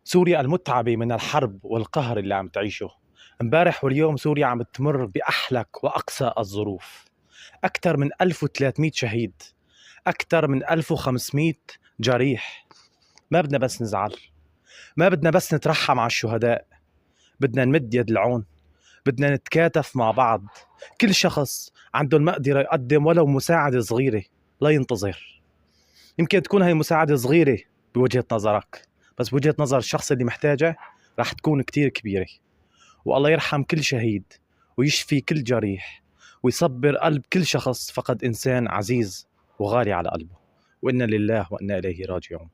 سوريا المتعبة من الحرب والقهر اللي عم تعيشه. امبارح واليوم سوريا عم تمر بأحلك وأقسى الظروف. أكثر من 1300 شهيد، أكثر من 1500 جريح. ما بدنا بس نزعل، ما بدنا بس نترحم على الشهداء، بدنا نمد يد العون، بدنا نتكاتف مع بعض. كل شخص عنده المقدرة يقدم ولو مساعدة صغيرة، لا ينتظر. يمكن تكون هاي مساعدة صغيرة بوجهة نظرك، بس بوجهة نظر الشخص اللي محتاجة راح تكون كتير كبيرة. والله يرحم كل شهيد ويشفي كل جريح ويصبر قلب كل شخص فقد إنسان عزيز وغالي على قلبه. وإنا لله وإنا إليه راجعون.